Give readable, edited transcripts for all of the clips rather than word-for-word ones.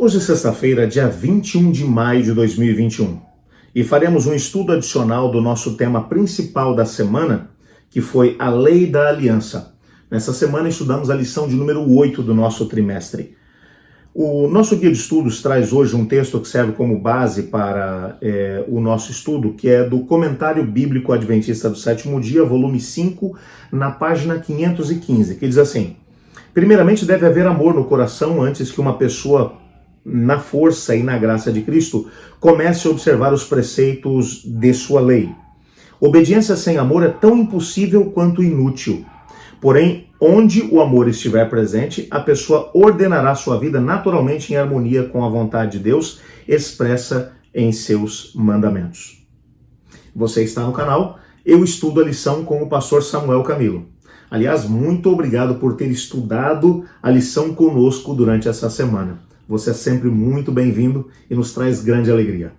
Hoje é sexta-feira, dia 21 de maio de 2021, e faremos um estudo adicional do nosso tema principal da semana, que foi a Lei da Aliança. Nessa semana estudamos a lição de número 8 do nosso trimestre. O nosso guia de estudos traz hoje um texto que serve como base para o nosso estudo, que é do Comentário Bíblico Adventista do Sétimo Dia, volume 5, na página 515, que diz assim: primeiramente deve haver amor no coração antes que uma pessoa, na força e na graça de Cristo, comece a observar os preceitos de sua lei. Obediência sem amor é tão impossível quanto inútil. Porém, onde o amor estiver presente, a pessoa ordenará sua vida naturalmente em harmonia com a vontade de Deus, expressa em seus mandamentos. Você está no canal Eu Estudo a Lição com o pastor Samuel Camilo. Aliás, muito obrigado por ter estudado a lição conosco durante essa semana. Você é sempre muito bem-vindo e nos traz grande alegria.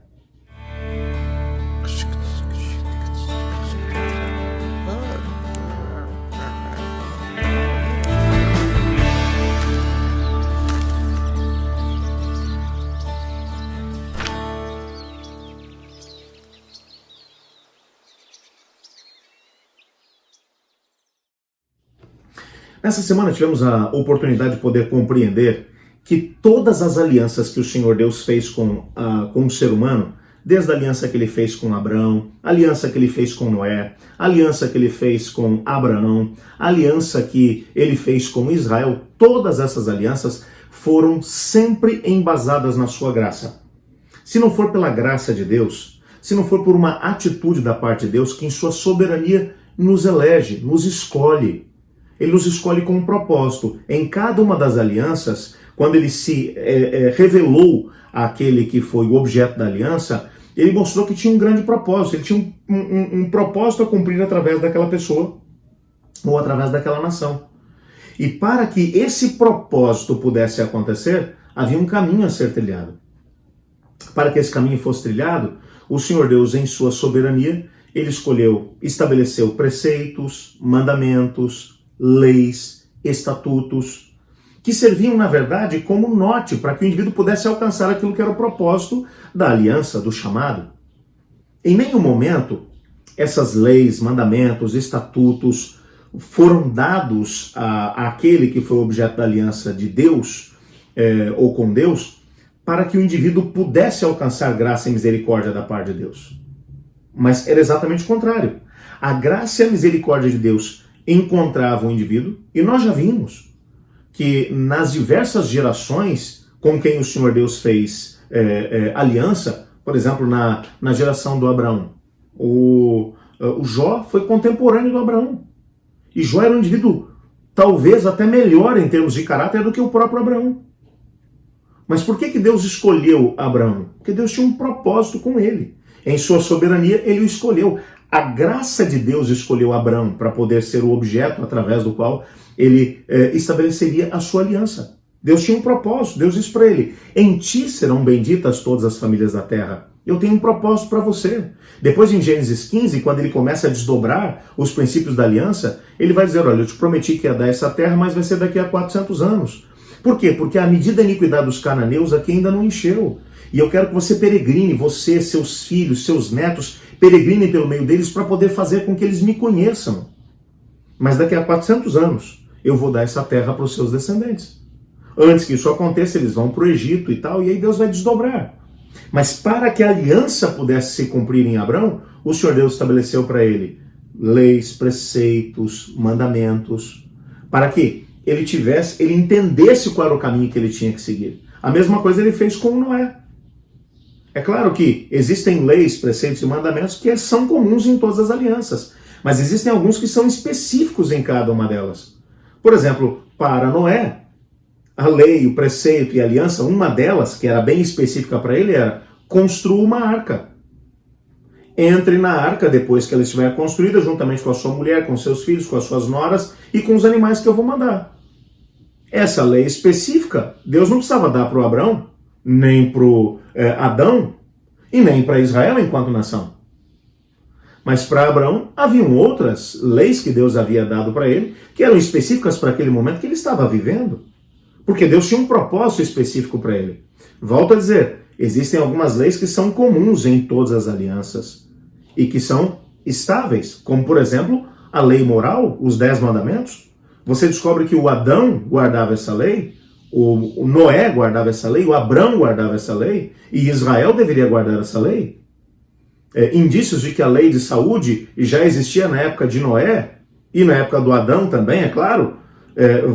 Nessa semana tivemos a oportunidade de poder compreender que todas as alianças que o Senhor Deus fez com o ser humano, desde a aliança que ele fez com Abraão, a aliança que ele fez com Noé, a aliança que ele fez com Abraão, a aliança que ele fez com Israel, todas essas alianças foram sempre embasadas na sua graça. Se não for pela graça de Deus, se não for por uma atitude da parte de Deus, que em sua soberania nos elege, nos escolhe, ele nos escolhe com um propósito. Em cada uma das alianças, quando ele se revelou àquele que foi o objeto da aliança, ele mostrou que tinha um grande propósito, ele tinha um propósito a cumprir através daquela pessoa ou através daquela nação. E para que esse propósito pudesse acontecer, havia um caminho a ser trilhado. Para que esse caminho fosse trilhado, o Senhor Deus, em sua soberania, ele estabeleceu preceitos, mandamentos, leis, estatutos, que serviam, na verdade, como norte para que o indivíduo pudesse alcançar aquilo que era o propósito da aliança, do chamado. Em nenhum momento, essas leis, mandamentos, estatutos foram dados àquele que foi o objeto da aliança de Deus, ou com Deus, para que o indivíduo pudesse alcançar graça e misericórdia da parte de Deus. Mas era exatamente o contrário. A graça e a misericórdia de Deus encontravam o indivíduo, e nós já vimos que nas diversas gerações com quem o Senhor Deus fez aliança, por exemplo, na geração do Abraão, o Jó foi contemporâneo do Abraão. E Jó era um indivíduo talvez até melhor em termos de caráter do que o próprio Abraão. Mas por que Deus escolheu Abraão? Porque Deus tinha um propósito com ele. Em sua soberania, ele o escolheu. A graça de Deus escolheu Abraão para poder ser o objeto através do qual ele estabeleceria a sua aliança. Deus tinha um propósito. Deus disse para ele: em ti serão benditas todas as famílias da terra. Eu tenho um propósito para você. Depois, em Gênesis 15, quando ele começa a desdobrar os princípios da aliança, ele vai dizer: olha, eu te prometi que ia dar essa terra, mas vai ser daqui a 400 anos. Por quê? Porque a medida da iniquidade dos cananeus aqui ainda não encheu. E eu quero que você peregrine, você, seus filhos, seus netos, peregrinem pelo meio deles para poder fazer com que eles me conheçam. Mas daqui a 400 anos eu vou dar essa terra para os seus descendentes. Antes que isso aconteça, eles vão para o Egito e tal, e aí Deus vai desdobrar. Mas para que a aliança pudesse se cumprir em Abraão, o Senhor Deus estabeleceu para ele leis, preceitos, mandamentos, para que ele entendesse qual era o caminho que ele tinha que seguir. A mesma coisa ele fez com Noé. É claro que existem leis, preceitos e mandamentos que são comuns em todas as alianças, mas existem alguns que são específicos em cada uma delas. Por exemplo, para Noé, a lei, o preceito e a aliança, uma delas, que era bem específica para ele, era: construa uma arca. Entre na arca depois que ela estiver construída, juntamente com a sua mulher, com seus filhos, com as suas noras e com os animais que eu vou mandar. Essa lei específica, Deus não precisava dar para o Abraão, nem para o Adão, e nem para Israel enquanto nação. Mas para Abraão haviam outras leis que Deus havia dado para ele, que eram específicas para aquele momento que ele estava vivendo. Porque Deus tinha um propósito específico para ele. Volto a dizer, existem algumas leis que são comuns em todas as alianças e que são estáveis, como por exemplo, a lei moral, os 10 mandamentos. Você descobre que o Adão guardava essa lei, o Noé guardava essa lei, o Abrão guardava essa lei, e Israel deveria guardar essa lei. Indícios de que a lei de saúde já existia na época de Noé, e na época do Adão também, é claro,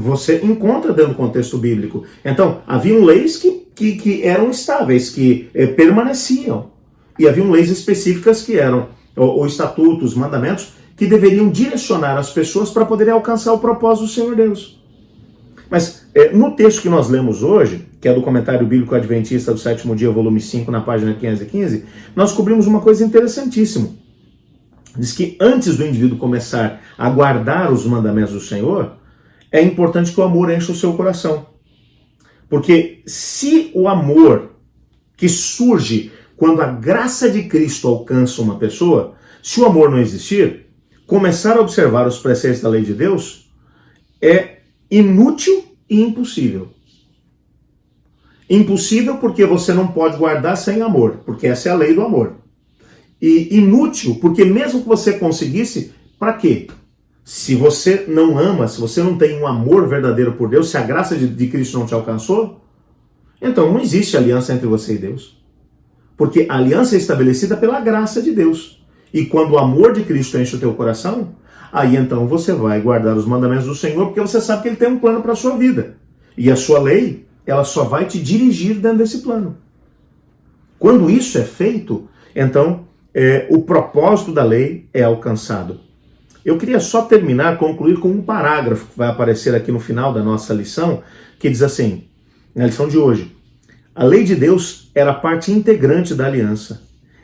você encontra dentro do contexto bíblico. Então, haviam leis que eram estáveis, que permaneciam, e haviam leis específicas que eram, ou estatutos, mandamentos, que deveriam direcionar as pessoas para poderem alcançar o propósito do Senhor Deus. Mas no texto que nós lemos hoje, que é do Comentário Bíblico Adventista do Sétimo Dia, volume 5, na página 515, nós descobrimos uma coisa interessantíssima. Diz que antes do indivíduo começar a guardar os mandamentos do Senhor, é importante que o amor encha o seu coração. Porque se o amor que surge quando a graça de Cristo alcança uma pessoa, se o amor não existir, começar a observar os preceitos da lei de Deus é inútil e impossível. Impossível porque você não pode guardar sem amor, porque essa é a lei do amor. E inútil porque mesmo que você conseguisse, para quê? Se você não ama, se você não tem um amor verdadeiro por Deus, se a graça de Cristo não te alcançou, então não existe aliança entre você e Deus. Porque a aliança é estabelecida pela graça de Deus. E quando o amor de Cristo enche o teu coração, aí então você vai guardar os mandamentos do Senhor, porque você sabe que Ele tem um plano para a sua vida. E a sua lei, ela só vai te dirigir dentro desse plano. Quando isso é feito, então o propósito da lei é alcançado. Eu queria só concluir com um parágrafo que vai aparecer aqui no final da nossa lição, que diz assim, na lição de hoje: a lei de Deus era parte integrante da aliança,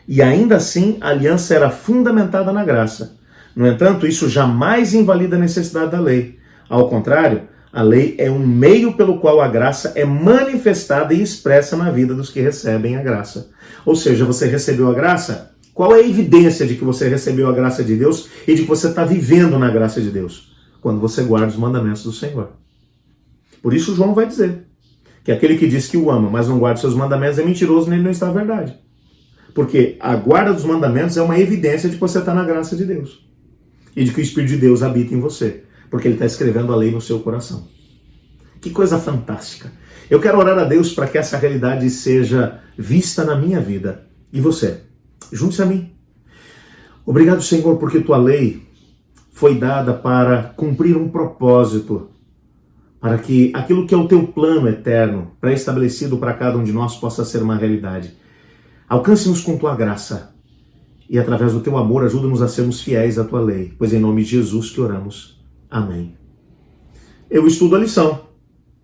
e ainda assim a aliança era fundamentada na graça. No entanto, isso jamais invalida a necessidade da lei. Ao contrário, a lei é um meio pelo qual a graça é manifestada e expressa na vida dos que recebem a graça. Ou seja, você recebeu a graça? Qual é a evidência de que você recebeu a graça de Deus e de que você está vivendo na graça de Deus? Quando você guarda os mandamentos do Senhor. Por isso João vai dizer que aquele que diz que o ama, mas não guarda seus mandamentos, é mentiroso, nele não está a verdade. Porque a guarda dos mandamentos é uma evidência de que você está na graça de Deus. E de que o Espírito de Deus habita em você. Porque Ele está escrevendo a lei no seu coração. Que coisa fantástica. Eu quero orar a Deus para que essa realidade seja vista na minha vida. E você? Junte-se a mim. Obrigado, Senhor, porque Tua lei foi dada para cumprir um propósito. Para que aquilo que é o Teu plano eterno, pré-estabelecido para cada um de nós, possa ser uma realidade. Alcance-nos com Tua graça. E através do Teu amor, ajuda-nos a sermos fiéis à Tua lei. Pois é em nome de Jesus que oramos. Amém. Eu estudo a lição.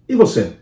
E você?